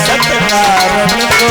सत्कार को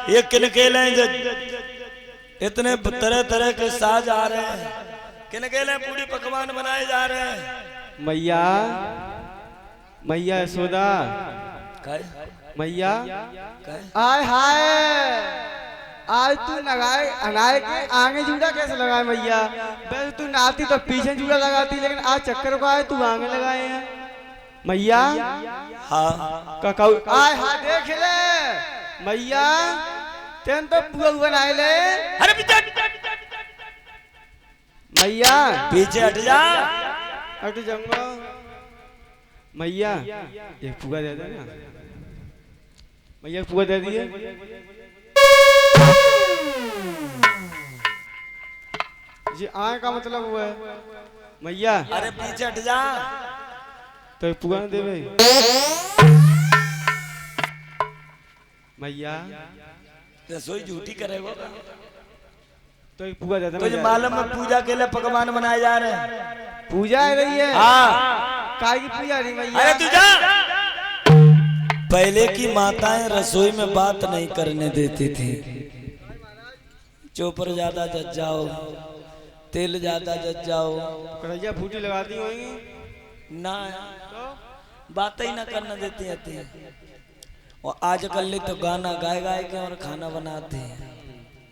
ये किनकेले इतने तरह तरह के साज आ रहे हैं, किनकेले पूरी पकवान बनाए जा रहे हैं। मैया मैया यशोदा मैया आय हाय आज तू लगाए अनाए के आगे जूड़ा कैसे लगाए मैया? वैसे तू नाती तो पीछे जूड़ा लगाती, लेकिन आज चक्कर को आए तू आगे लगाए हैं मैया। हाँ काका आय हाँ देख ले मैया तेन तो पुआ बनाए ले। अरे पीछे मैया पीछे हट जा। हट जाऊंगा मैया, एक पुआ दे दे ना मैया, पुआ दे दिए। जी आए का मतलब हुआ है मैया। अरे पीछे हट जा तो पुआ दे मैया। रसोई झूठी करेगा तो पूजा देता तुझे मालूम है पूजा के लिए पकवान बनाए जा रहे हैं। पूजा आ रही है? हाँ काय की पूजा रही मैया? अरे तू जा। पहले की माताएं रसोई में बात नहीं करने देती थी। चोपर ज्यादा जच जाओ, तेल ज्यादा जच जाओ, कढ़ैया फूटी लगाती होंगी ना तो बात ही ना करने देती थी। और आजकल तो गाना गाए गाए के और खाना बनाते हैं।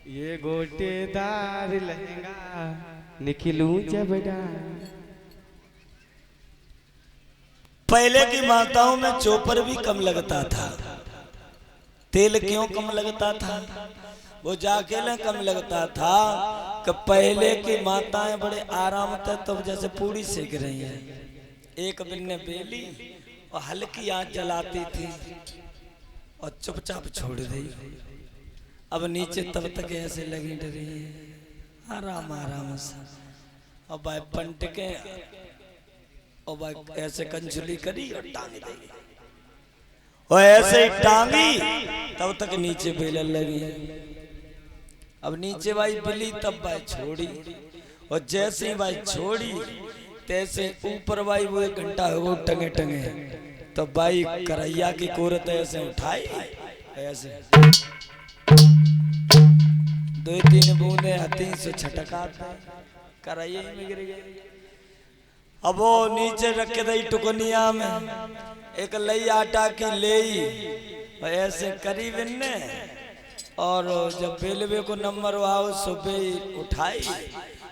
ये गोटेदार लहंगा निकलूं जबड़ा। पहले की माताओं में चोपर भी कम लगता था। तेल क्यों कम लगता था? वो जाके कम लगता था कि पहले की माताएं बड़े आराम से तो जैसे पूड़ी सेक रही हैं, एक बिन्ने बेली और हल्की आंच जलाती थी और चुपचाप छोड़ दी। अब नीचे तब तक ऐसे लगी डरी है आराम आराम से, और भाई पंट के और भाई ऐसे कंजुली करी और टांग दी, और ऐसे ही टांगी तब तक नीचे बेलन लगी। अब नीचे भाई बिली तब भाई छोड़ी, और जैसे ही भाई छोड़ी तैसे ऊपर भाई वो 1 घंटा हो टंगे टंगे, तो भाई करैया की कोरत ऐसे उठाई, ऐसे 2-3 बूंदे हाथी से छटका करैया में गिर गई। अब वो नीचे रख दई टुकनिया में, एक लई आटा की लेई ऐसे करी बिन्ने, और जब बेलवे को नंबर आओ सुबह उठाई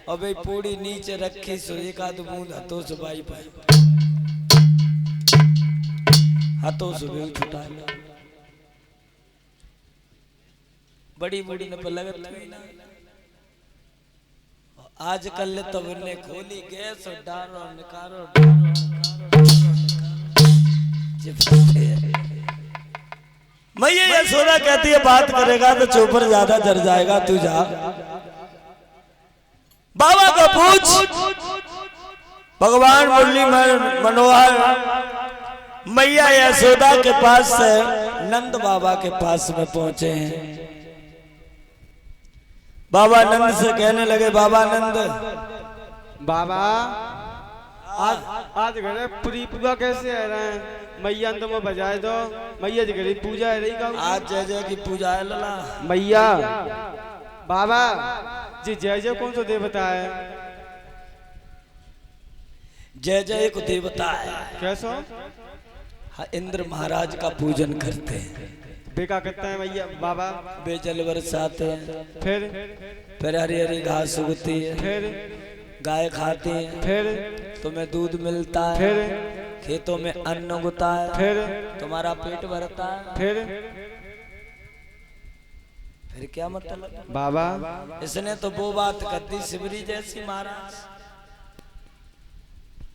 और भाई पूरी नीचे रखी, सो 1 आध बूंद हाथों से भाई हाथों से भी छुटा लो, बड़ी बूढ़ी ने पर लगत हुई ना। आजकल तो उन्हें खोली गैस और डारो निकारो मैया यशोदा कहती है बात करेगा तो चौपर ज्यादा जर जाएगा, तू जा बाबा को पूछ। भगवान मुरली मनोहर मैया यशोदा के पास से नंद बाबा के पास में पहुंचे हैं। बाबा नंद से कहने लगे, बाबा नंद, बाबा आज घरे पूरी पूजा कैसे है रहे हैं? मैया तो मैं बजाए दो, मैया जी घरे पूजा है रही का आज जय जय की पूजा है लला मैया। बाबा जी जय जय कौन सा देवता है? जय जय को देवता है कैसा? हाँ, इंद्र महाराज का पूजन करते हैं। बेका करते हैं मैया बाबा? बेजल बरसाते हैं, फिर हरी हरी घास उगती है, फिर गाय खाती है, फिर तुम्हें दूध मिलता है, फिर खेतों में अन्न उगता है, फिर तुम्हारा पेट भरता है, फिर क्या मतलब बाबा? इसने तो वो बात कर दी शिवरी जैसी। महाराज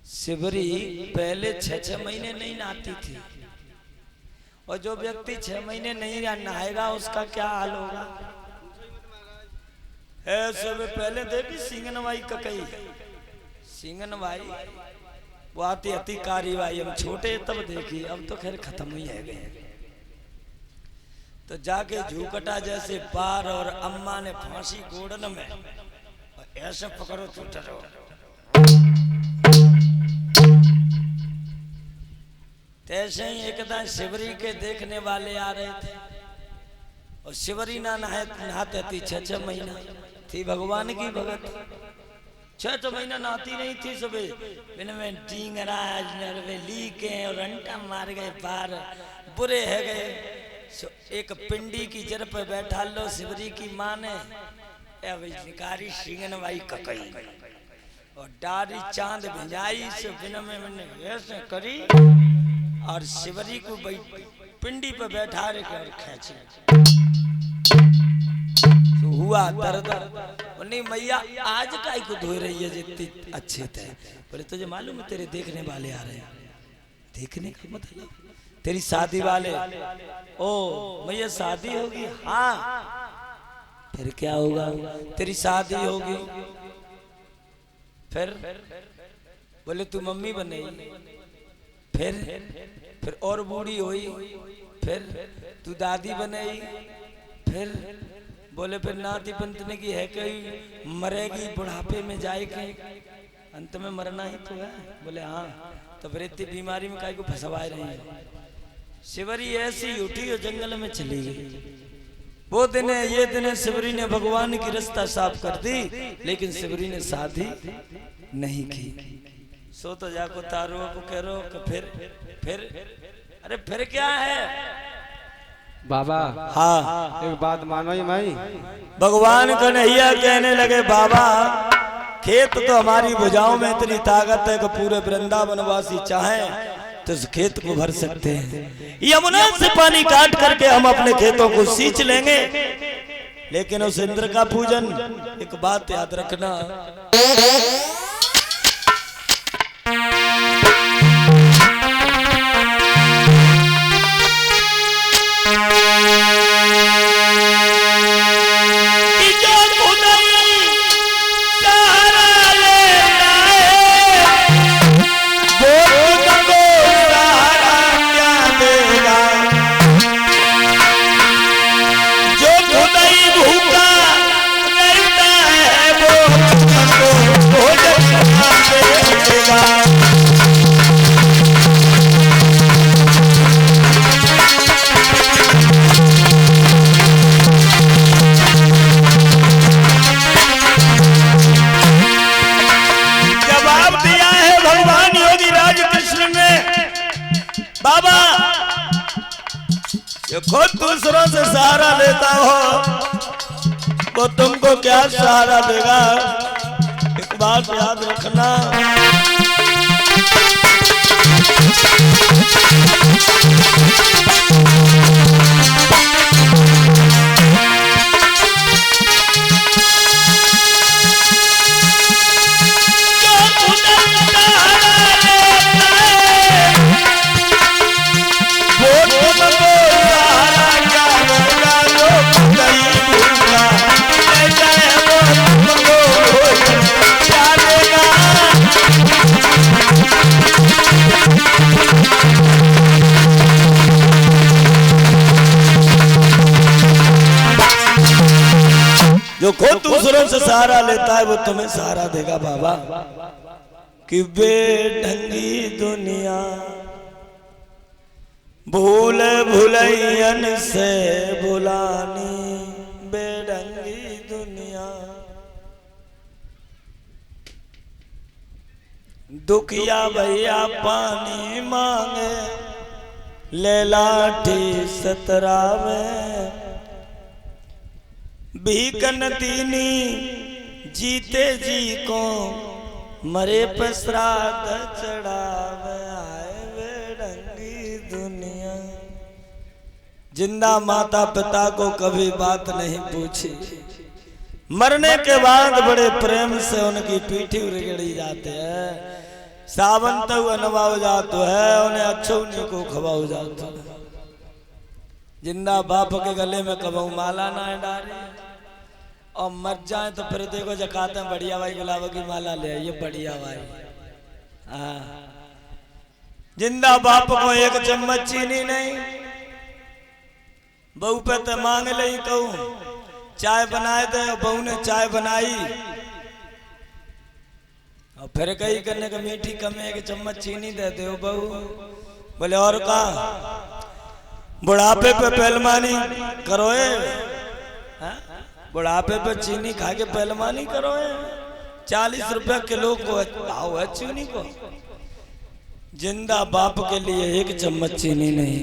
शिवरी पहले 6-6 महीने नहीं नहाती थी, और जो व्यक्ति 6 महीने नहीं नहाएगा उसका क्या हाल होगा? ऐसे में पहले देखी सिंगनवाई ककई, सिंगनवाई वो आती अति कार्यवाही, हम छोटे तब देखी, अब तो खैर खत्म ही है गए। तो जाके झूकटा जैसे पार और अम्मा ने फांसी गोड़न में ऐसे पकड़ो तो डरो। तैसे ही एकदम शिवरी के देखने वाले आ रहे थे, और शिवरी ना नहाते थी 6-6 महीना थी भगवान की भगत। 6-6 महीना नहाती नहीं थी, सुबह बिन में टींगरा लीके और अंटा मार गए पार, बुरे है गए। एक पिंडी की जड़ पे बैठा लो शिवरी की माँ ने निकारी सिंगनवाई ककई और डारी चांद भिजाई से बिन में मैंने ऐसे करी और शिवरी को पिंडी पे बैठा रखे और खींचे। तो हुआ दर्द, नहीं मैया आज काई को धो रही है जितनी अच्छे थे। बोले तुझे मालूम है तेरे देखने वाले आ रहे हैं? देखने का मतलब तेरी शादी वाले। ओ मैया शादी होगी? हाँ। फिर क्या होगा? तेरी शादी होगी। फिर बोले तू मम्मी बनेगी। फिर और बूढ़ी हुई, फिर तू दादी बनेगी। फिर बोले फिर नाती पंतने की है कहीं मरेगी, बुढ़ापे में जाएगी, अंत में मरना ही तो है। बोले हाँ। तो फिर इतनी बीमारी में काहे को फंसवाए रही है? शिवरी ऐसी उठी और जंगल में चली गई। वो दिन है ये दिन है शिवरी ने भगवान की रास्ता साफ कर दी, लेकिन शिवरी ने शादी नहीं की। सो तो जाको तारो को कह रो कि फिर अरे फिर क्या है बाबा? हाँ एक बात मानो ही भाई। भगवान कन्हैया कहने लगे बाबा खेत तो हमारी भुजाओं में इतनी ताकत है कि पूरे वृंदावनवासी चाहें तो इस खेत को भर सकते हैं। यमुना से पानी काट करके हम अपने खेतों को सींच लेंगे, लेकिन उस इंद्र का पूजन, एक बात याद रखना, बाबा ये खुद दूसरों से सहारा लेता हो वो तुमको क्या सहारा देगा? एक बात याद रखना। जो खुद दूसरों से सहारा लेता है वो तुम्हें सहारा देगा बाबा। कि बेढंगी दुनिया भूल भुलैयन से बुलानी, बेढंगी दुनिया। दुखिया भैया पानी मांगे, ले लाठी सतरावे, भीकन दीनी जीते जी को मरे पे श्राद्ध चढ़ावे। आए बेढंगी दुनिया। जिंदा माता पिता को कभी बात नहीं पूछी, मरने के बाद बड़े प्रेम से उनकी पीठी उरगड़ी जाते हैं। सावन तो नवाओ जातो है, उन्हें अच्छो उन्हीं को खवाओ जातो है। जिंदा बाप के गले में कबहू माला ना डाले, और मर जाए तो फिर देखो जकाते हैं बढ़िया भाई गुलाब की माला ले आइए, बढ़िया भाई। हाँ, जिंदा बाप को एक चम्मच चीनी नहीं, बहू पे तो मांग ले कहूँ चाय बनाए दे, बहू ने चाय बनाई और फिर कही करने का मीठी कम है कि चम्मच चीनी दे दे बहू। बोले और का बुढ़ापे पे पहलवानी करोए, बुढ़ापे पे चीनी खा के पहलवानी करोए। 40 रुपया किलो को भाव है चीनी को। जिंदा बाप के लिए एक चम्मच चीनी नहीं,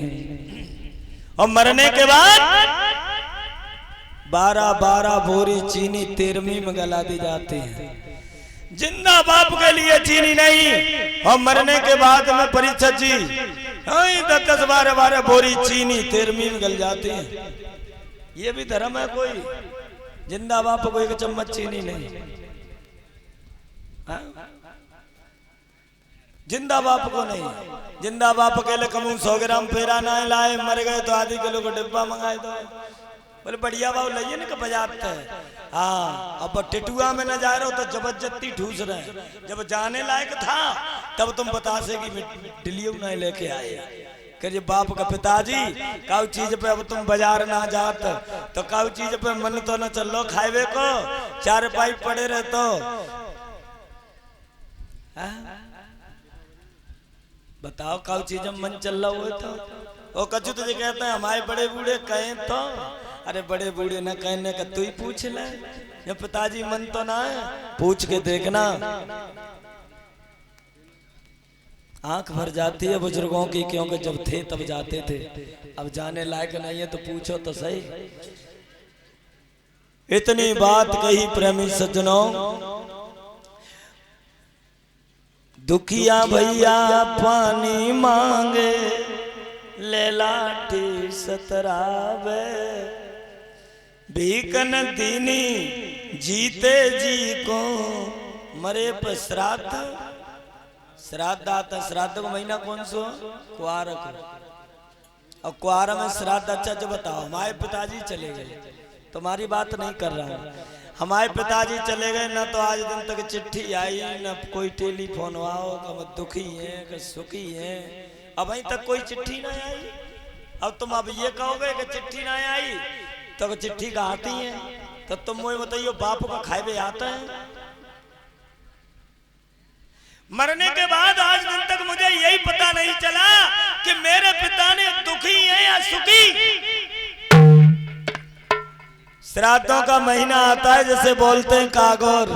और मरने के बाद 12-12 बोरी चीनी 13वीं में गला दी जाती है। जिंदा बाप के लिए चीनी नहीं, और मरने के बाद में परीक्षा जी 10-12 बोरी चीनी 13वीं में गल जाती है। ये भी धर्म है कोई? जिंदा बाप को एक चम्मच चीनी नहीं। हा? जिंदा बाप को नहीं। जिंदा बाप के लिए कमू 100 ग्राम पेरा ना लाए, मर गए तो आधी किलो का डिब्बा मंगाए दो। बोले बढ़िया बाबू लाइए ना बजाते हैं। हाँ, अब टिटुआ में न जा रहे हो तो जबरदस्ती ठूस रहे हैं। जब जाने लायक था तब तुम बतासे कि डिलियो नहीं लेके आए। कह बाप का पिताजी काउ चीज पे अब तुम बाजार ना जात तो काउ चीज पे मन तो न चलो खाएवे को, 4 पाई पड़े रहे तो। बताओ काउ चीज में मन चल रहा हुआ तो वो कचू तुझे कहते हैं हमारे बड़े बूढ़े कहें तो। अरे बड़े बूढ़े न कहने का तू ही पूछ ले, जब पिताजी मन तो ना है पूछ के देखना। आंख भर जाती है बुजुर्गों की, क्योंकि जब थे तब जाते थे, अब जाने लायक नहीं है तो पूछो तो सही। इतनी बात कही प्रेमी सज्जनों, दुखिया भैया पानी मांगे, ले लाठी सतरावे, भीकन दीनी जीते जी को मरे पर श्राद्ध। श्राद्ध आता, श्राद्ध का महीना कौन सा? कुआर को। और कुआर में श्राद्ध अच्छा जो बताओ। हमारे पिताजी चले गए, तुम्हारी बात नहीं कर रहा हूँ। हमारे पिताजी चले गए ना तो आज दिन तक चिट्ठी आई, ना कोई टेलीफोन आओ कि दुखी है कि सुखी है। अब अभी तक कोई चिट्ठी ना आई। अब तुम अब ये कहोगे कि चिट्ठी ना आई तो चिट्ठी का आती है, तो तुम मुझे बताइए बाप को खाए आता है। मरने के बाद आज दिन तक मुझे यही पता नहीं चला कि मेरे पिता ने दुखी है या सुखी। श्राद्धों का महीना आता है, जैसे बोलते हैं कागोर,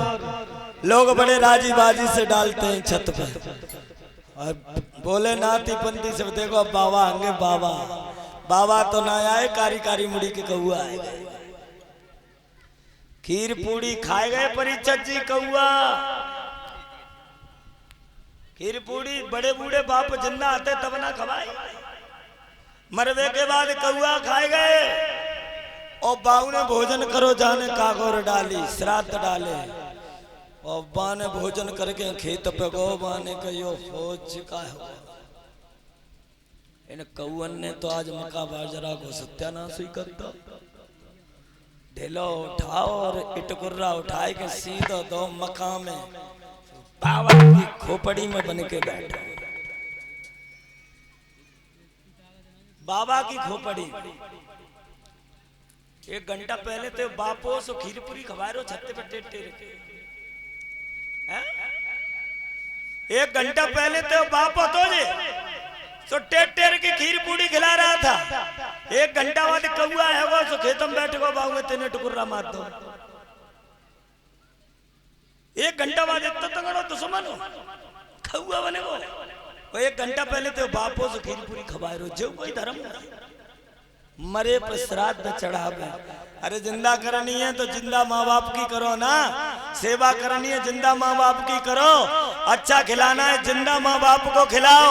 लोग बड़े राजी बाजी से डालते हैं छत पर और बोले नाती पंथी से देखो अब बाबा आएंगे। बाबा बाबा तो ना आए, कारी कारी मुड़ी के कौआ आए। खीर पूड़ी खाए गए परीक्षक जी कौआ। खीर पूड़ी बड़े बूढ़े बाप जिंदा आते तब ना खवाए, मरवे के बाद कौआ खाए गए। और बाऊ ने भोजन करो जाने कागोर डाली, श्राद्ध डाले। और बा ने भोजन करके खेत पे गो, बाने कहो हो चिका हो। इन कौअन ने तो आज मक्का बाजरा को सत्यानाश ही करता। ढेलो उठाओ और इटकुर्रा उठाए के सीधा दो मक्का में, बाबा की खोपड़ी में बन के बैठो। बाबा की खोपड़ी एक घंटा पहले तो बापो सो खीर पूरी खवा रहे हो छत्ते पे टेट टेर के हैं? एक घंटा पहले तो बापो तो जे सो टेट टेर की खीर पूरी खिला रहा था। एक घंटा बाद कौआ है वो सो खेतम बैठे को बाबू में तेने टुकुर्रा मार दो। एक घंटा बाद इतना तगड़ो दुश्मन हो कौआ बने वो एक घंटा पहले तो बापो से खीर पूरी खवाए रो जो कोई धर्म मरे पर श्राद्ध चढ़ावे। अरे जिंदा करनी है तो जिंदा माँ बाप की करो ना, सेवा करनी है जिंदा माँ बाप की करो, अच्छा खिलाना है जिंदा माँ बाप को खिलाओ,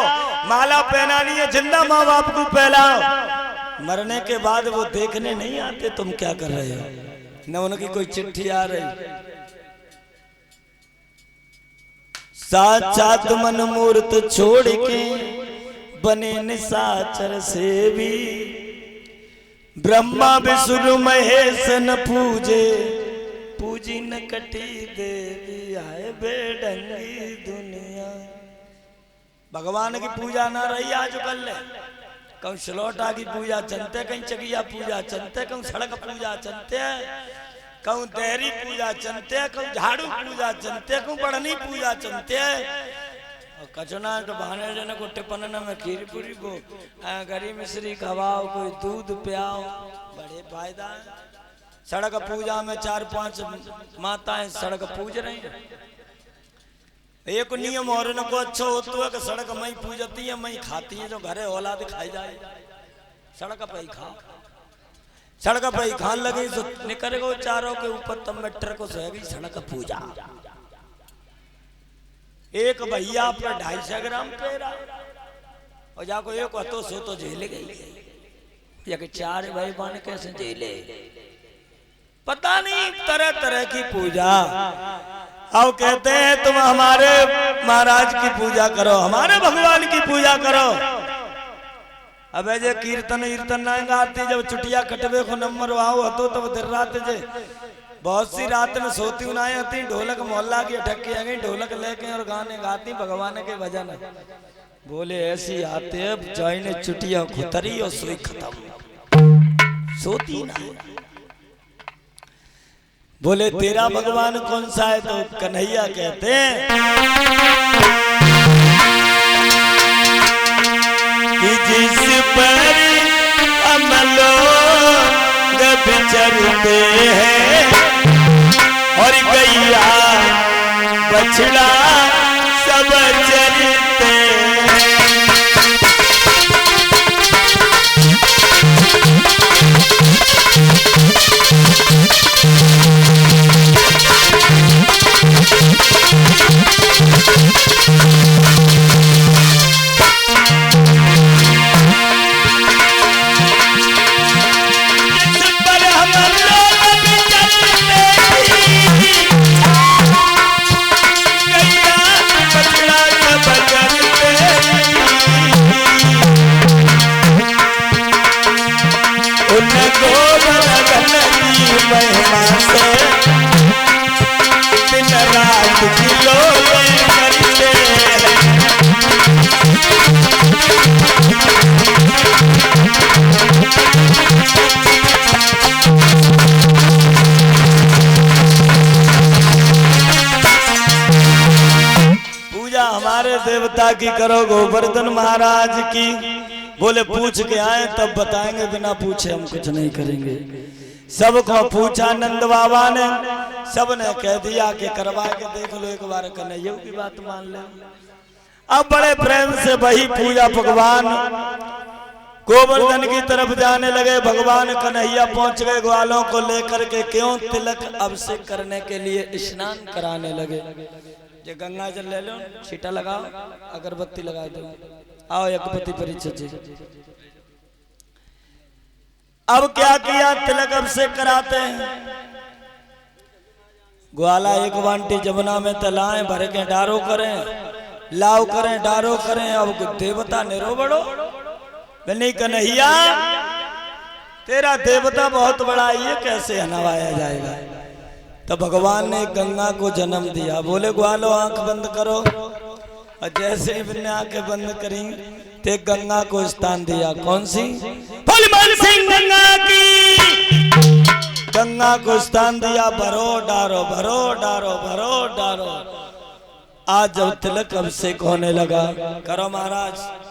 माला पहनानी है जिंदा माँ बाप को पहनाओ। मरने के बाद वो देखने नहीं आते तुम क्या कर रहे हो, न उनकी कोई चिट्ठी आ रही। साक्षात मन मूर्त छोड़ के बने निशाचर से भी, ब्रह्मा विष्णु महेश न पूजे, पूजी न कटी देवी आए बेडंगी दुनिया। भगवान की पूजा ना रही आजकल, कहूँ सलोटा की पूजा चलते, कहीं चकिया पूजा चलते, कहूँ सड़क पूजा चलते, कहूँ देहरी पूजा चलते, कहूँ झाड़ू पूजा चलते, कहूँ बढ़नी पूजा चलते। और कचना तो बहाने जन को टिपन में खीर पूरी को गरी मिश्री खवाओ, कोई दूध पियाओ, बड़े फायदा है। सड़क पूजा में 4-5 माताएं सड़क पूज रही हैं। एक नियम और को अच्छा होता है कि सड़क मई पूजती है मई खाती है, जो घरे औलाद खाई जाए सड़क पे ही खा, सड़क पे ही खान लगी तो निकल गो चारों के ऊपर तब मेटर को सोएगी सड़क पूजा। एक भैया अपना 250 ग्राम पेरा और जाको एक हतो सो तो जेल गई, या कि 4 भाई बन कैसे जेले, पता नहीं तरह तरह की पूजा। अब कहते हैं तुम हमारे महाराज की पूजा करो, हमारे भगवान की पूजा करो। अब जे कीर्तन कीर्तन ना गाती, जब चुटिया कटवे को नंबर आओ हतो तब देर रात जे बहुत सी रात में सोती उनाई आती, ढोलक मोहल्ला की अटक आ गई, ढोलक लेके और गाने गाती भगवान के भजन। बोले ऐसी आते अब जाइने चुटिया खुतरी और सोई खत्म, सोती ना। बोले तेरा भगवान कौन सा है, तो कन्हैया कहते हैं कि जिस पर अमलो बिचरते हैं और गैया बछड़ा सब चरते हैं। देवता की करो गोवर्धन महाराज की। बोले पूछ के आए तब बताएंगे, बिना पूछे हम कुछ नहीं करेंगे। सबको पूछा नंद बाबा ने, सब ने कह दिया कि करवा के देख लो एक बार, कन्हैया की बात मान ले। अब बड़े प्रेम से वही पूजा भगवान गोवर्धन की तरफ जाने लगे। भगवान कन्हैया पहुंच गए, ग्वालों को लेकर के क्यों तिलक अभिषेक करने के लिए स्नान कराने लगे। ये गंगा जल ले लो, छीटा लगाओ, अगरबत्ती लगा दो, आओ एकपति परिचय जी। अब क्या किया, तिलक अभिषेक कराते हैं। ग्वाला एक बाल्टी जमुना में तलाएं, भर के डारो करें, लाव करें, डारो करें। अब देवता निरो बड़ो, नहीं कन्हैया तेरा देवता बहुत बड़ा, ये कैसे नवाया जाएगा। तो भगवान ने गंगा को जन्म दिया। बोले ग्वालो आंख बंद करो, और जैसे ही आंखें बंद करी ते गंगा को स्थान दिया। कौन सी? बोले मान सिंह गंगा की। गंगा को स्थान दिया, भरो डारो भरो डारो भरो डारो। आज जब तिलक अभिषेक होने लगा, करो महाराज।